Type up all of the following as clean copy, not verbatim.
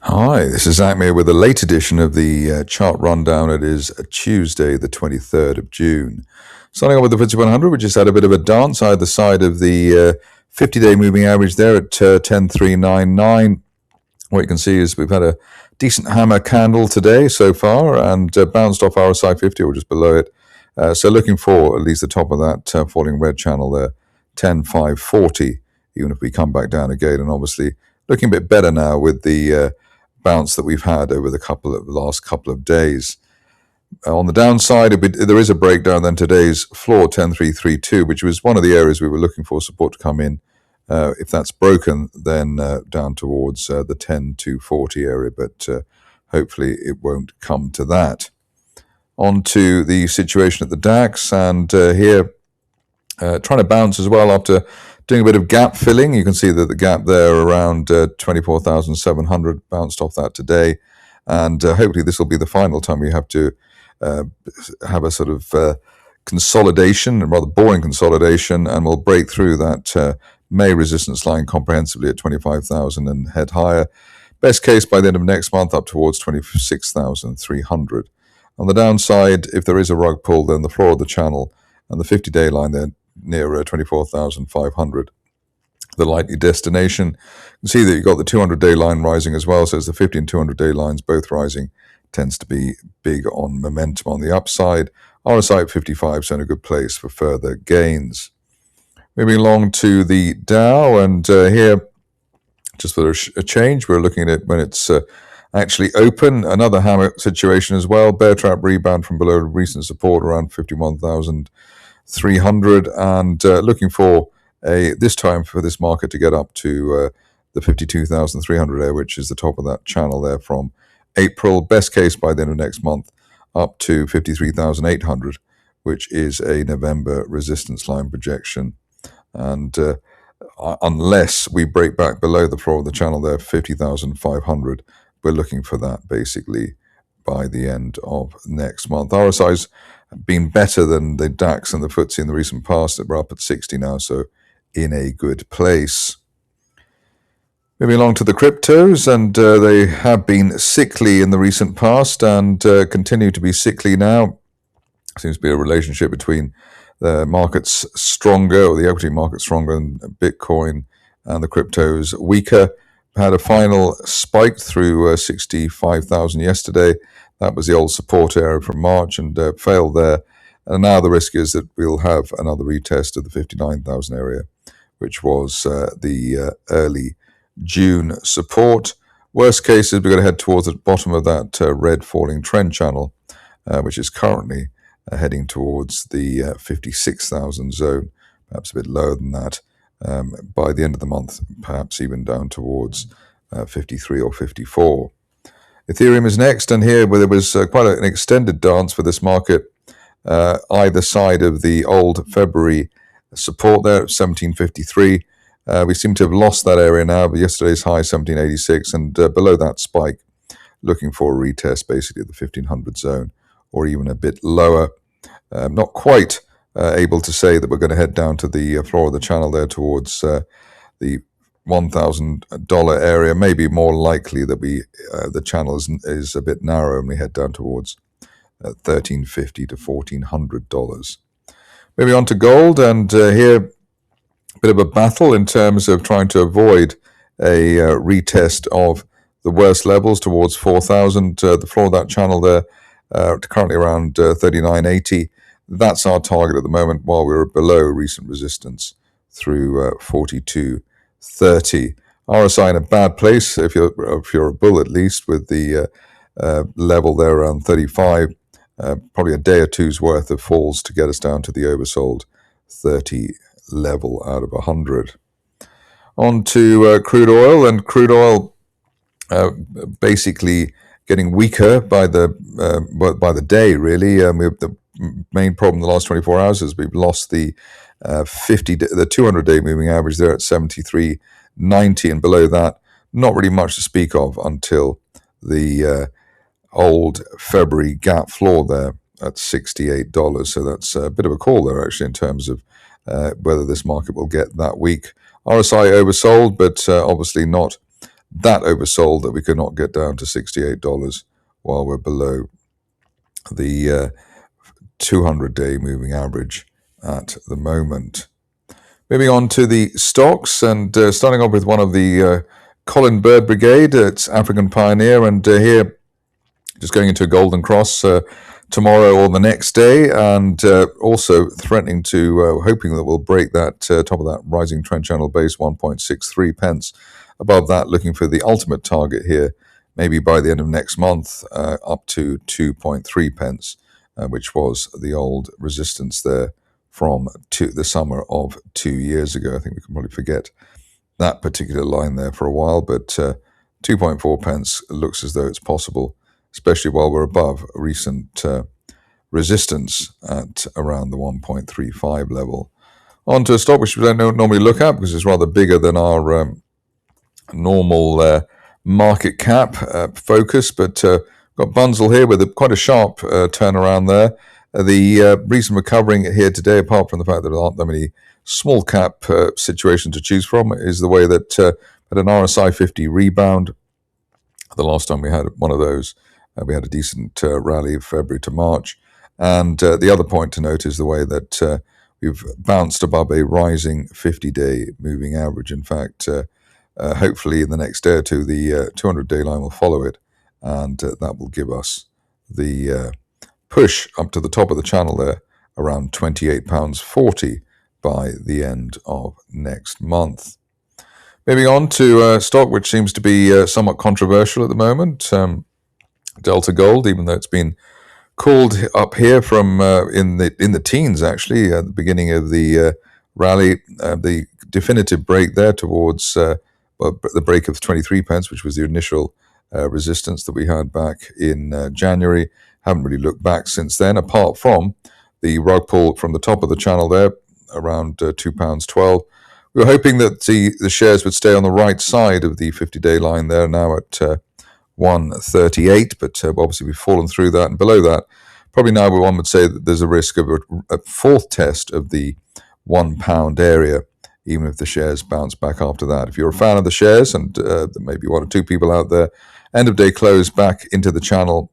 Hi, this is Akmir with a late edition of the chart rundown. It is Tuesday, the 23rd of June. Starting off with the FTSE 100, which has had a bit of a dance either side of the 50-day moving average there at 10,399. What you can see is we've had a decent hammer candle today so far and bounced off RSI 50 or just below it. So looking for at least the top of that falling red channel there, 10,540, even if we come back down again. And obviously looking a bit better now with the bounce that we've had over the last couple of days. On the downside, there is a breakdown then today's floor 10332, which was one of the areas we were looking for support to come in. If that's broken, then down towards the 10240 area, but hopefully it won't come to that. On to the situation at the DAX, and here trying to bounce as well after doing a bit of gap filling. You can see that the gap there around 24,700 bounced off that today. And hopefully this will be the final time we have to have a sort of consolidation, a rather boring consolidation, and we'll break through that May resistance line comprehensively at 25,000 and head higher. Best case by the end of next month up towards 26,300. On the downside, if there is a rug pull, then the floor of the channel and the 50-day line there near 24,500, the likely destination. You can see that you've got the 200-day line rising as well, so it's the 50 and 200-day lines both rising. Tends to be big on momentum on the upside. RSI at 55 is in a good place for further gains. Moving along to the Dow, and here, just for a change, we're looking at it when it's actually open. Another hammer situation as well. Bear trap rebound from below recent support around 51,300, and looking for this time for this market to get up to the 52,300 area, which is the top of that channel there from April. Best case by the end of next month up to 53,800, which is a November resistance line projection. And unless we break back below the floor of the channel there, 50,500, we're looking for that basically by the end of next month. RSI's been better than the DAX and the FTSE in the recent past. We're up at 60 now, so in a good place. Moving along to the cryptos, and they have been sickly in the recent past and continue to be sickly now. Seems to be a relationship between the markets stronger, or the equity market stronger, and Bitcoin, and the cryptos weaker. Had a final spike through 65,000 yesterday. That was the old support area from March and failed there. And now the risk is that we'll have another retest of the 59,000 area, which was the early June support. Worst case is we're going to head towards the bottom of that red falling trend channel, which is currently heading towards the 56,000 zone, perhaps a bit lower than that. By the end of the month, perhaps even down towards 53 or 54. Ethereum is next, and here where there was quite an extended dance for this market, either side of the old February support there at 1753. We seem to have lost that area now, but yesterday's high 1786, and below that spike, looking for a retest basically at the 1500 zone or even a bit lower. Not quite able to say that we're going to head down to the floor of the channel there towards the $1,000 area. Maybe more likely that the channel is a bit narrow and we head down towards $1,350 to $1,400. Moving on to gold, and here a bit of a battle in terms of trying to avoid a retest of the worst levels towards 4,000. The floor of that channel there currently around 39.80. That's our target at the moment, while we're below recent resistance through 42.30. RSI in a bad place if you're a bull, at least, with the level there around 35. Probably a day or two's worth of falls to get us down to the oversold 30 level out of 100. On to crude oil, and crude oil basically getting weaker by the day, really. The main problem in the last 24 hours is we've lost the 200-day moving average there at 73.90, and below that, not really much to speak of until the old February gap floor there at $68. So that's a bit of a call there, actually, in terms of whether this market will get that weak. RSI oversold, but obviously not that oversold that we could not get down to $68 while we're below the 200-day moving average at the moment. Moving on to the stocks, and starting off with one of the Colin Bird Brigade. It's African Pioneer, and here just going into a golden cross tomorrow or the next day, and also threatening to, hoping that we'll break that top of that rising trend channel base, 1.63 pence. Above that, looking for the ultimate target here, maybe by the end of next month, up to 2.3 pence, which was the old resistance there from the summer of 2 years ago. I think we can probably forget that particular line there for a while, but 2.4 pence looks as though it's possible, especially while we're above recent resistance at around the 1.35 level. On to a stock which we don't normally look at because it's rather bigger than our normal market cap focus, but got Bunzl here with quite a sharp turnaround there. The reason we're covering it here today, apart from the fact that there aren't that many small cap situations to choose from, is the way that had an RSI 50 rebound. The last time we had one of those, we had a decent rally of February to March. And the other point to note is the way that we've bounced above a rising 50-day moving average. In fact, hopefully in the next day or two, the 200-day line will follow it, and that will give us the push up to the top of the channel there, around £28.40 by the end of next month. Moving on to a stock which seems to be somewhat controversial at the moment, Delta Gold, even though it's been called up here from in the teens actually at the beginning of the rally, the definitive break there towards the break of 23 pence, which was the initial resistance that we had back in January. Haven't really looked back since then, apart from the rug pull from the top of the channel there, around £2.12. We were hoping that the shares would stay on the right side of the 50-day line there, now at 138, but obviously we've fallen through that, and below that, probably now one would say that there's a risk of a fourth test of the £1 area, even if the shares bounce back after that. If you're a fan of the shares, and there may be one or two people out there, end of day close back into the channel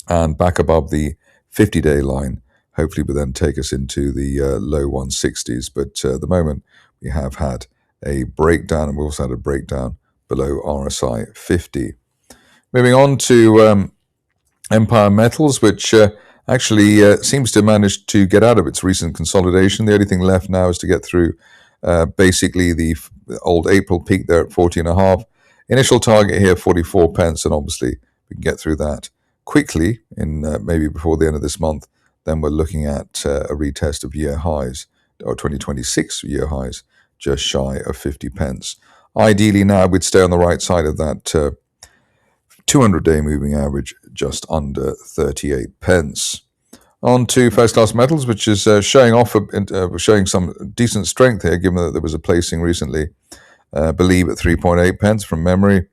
and back above the 50-day line, hopefully will then take us into the low 160s. But at the moment, we have had a breakdown, and we also had a breakdown below RSI 50. Moving on to Empire Metals, which actually seems to manage to get out of its recent consolidation. The only thing left now is to get through basically the old April peak there at 40.5. Initial target here, 44 pence, and obviously we can get through that quickly in maybe before the end of this month. Then we're looking at a retest of year highs, or 2026 year highs, just shy of 50 pence. Ideally now we'd stay on the right side of that 200-day moving average, just under 38 pence. On to First Class Metals, which is showing some decent strength here, given that there was a placing recently, I believe at 3.8 pence from memory.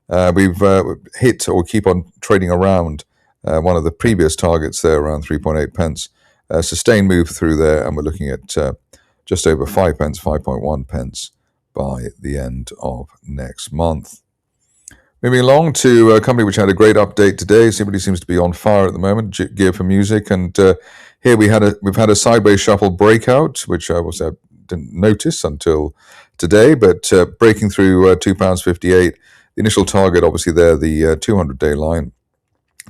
We've hit or keep on trading around one of the previous targets there, around 3.8 pence. Sustained move through there, and we're looking at just over 5 pence, 5.1 pence by the end of next month. Moving along to a company which had a great update today. Everybody seems to be on fire at the moment, Gear for Music, and here we've had a sideways shuffle breakout, which I didn't notice until today, but breaking through £2.58. The initial target, obviously there, the 200-day line,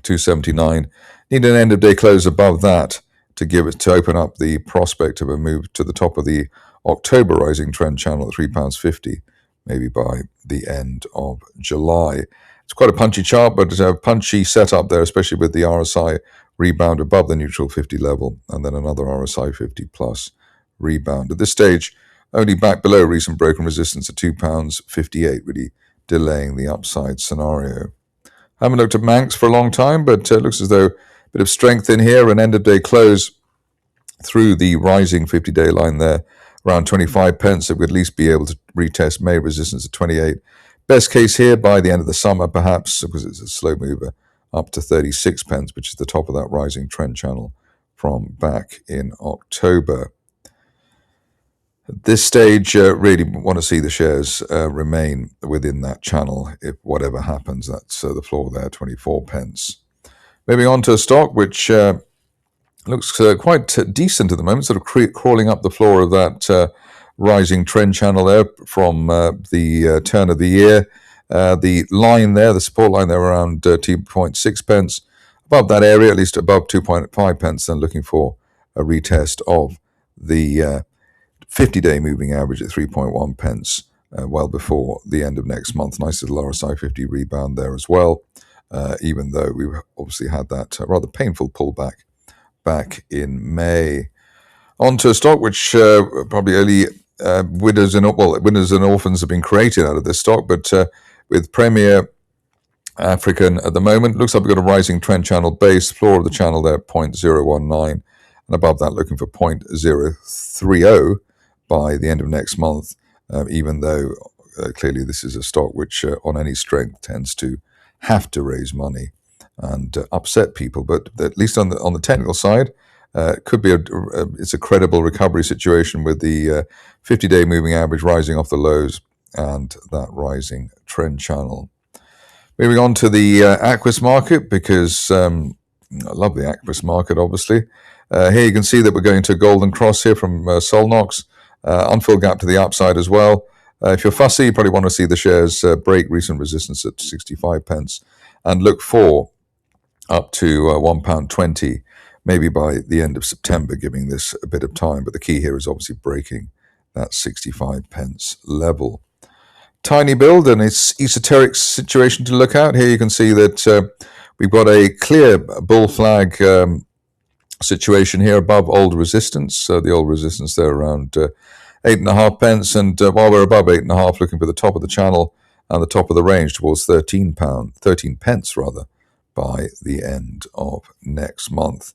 279. Need an end of day close above that to open up the prospect of a move to the top of the October rising trend channel at £3.50. Maybe by the end of July. It's quite a punchy chart, but a punchy setup there, especially with the RSI rebound above the neutral 50 level, and then another RSI 50 plus rebound. At this stage, only back below recent broken resistance at £2.58, really delaying the upside scenario. Haven't looked at Manx for a long time, but it looks as though a bit of strength in here, an end of day close through the rising 50-day line there, around 25 pence, it would at least be able to retest May resistance at 28. Best case here by the end of the summer, perhaps, because it's a slow mover, up to 36 pence, which is the top of that rising trend channel from back in October. At this stage, really want to see the shares remain within that channel if whatever happens. That's the floor there, 24 pence. Moving on to a stock which looks quite decent at the moment, sort of crawling up the floor of that rising trend channel there from the turn of the year. The line there, the support line there around 2.6 pence. Above that area, at least above 2.5 pence, then looking for a retest of the 50-day moving average at 3.1 pence well before the end of next month. Nice little RSI 50 rebound there as well, even though we obviously had that rather painful pullback back in May. On to a stock which probably early winners and orphans have been created out of this stock, but with Premier African at the moment, looks like we've got a rising trend channel base, floor of the channel there, 0.019, and above that looking for 0.030 by the end of next month, even though clearly this is a stock which on any strength tends to have to raise money and upset people. But at least on the technical side, it could be it's a credible recovery situation with the 50-day moving average rising off the lows and that rising trend channel. Moving on to the Aquis market, because I love the Aquis market, obviously. Here you can see that we're going to a golden cross here from Sulnox, unfilled gap to the upside as well. If you're fussy, you probably want to see the shares break recent resistance at 65 pence and look for up to £1.20, maybe by the end of September, giving this a bit of time. But the key here is obviously breaking that 65 pence level. Tinybuild and its esoteric situation to look at. Here you can see that we've got a clear bull flag situation here above old resistance. The old resistance there around 8.5 pence, and while we're above 8.5, looking for the top of the channel and the top of the range towards 13 pence rather, by the end of next month.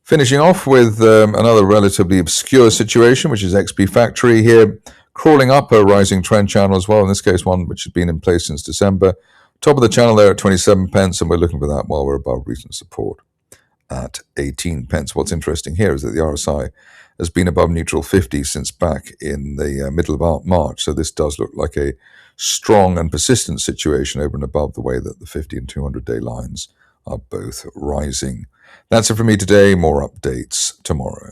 Finishing off with another relatively obscure situation, which is XP Factory here, crawling up a rising trend channel as well, in this case one which has been in place since December. Top of the channel there at 27 pence, and we're looking for that while we're above recent support at 18 pence. What's interesting here is that the RSI has been above neutral 50 since back in the middle of March, so this does look like a strong and persistent situation over and above the way that the 50 and 200-day lines are both rising. That's it from me today. More updates tomorrow.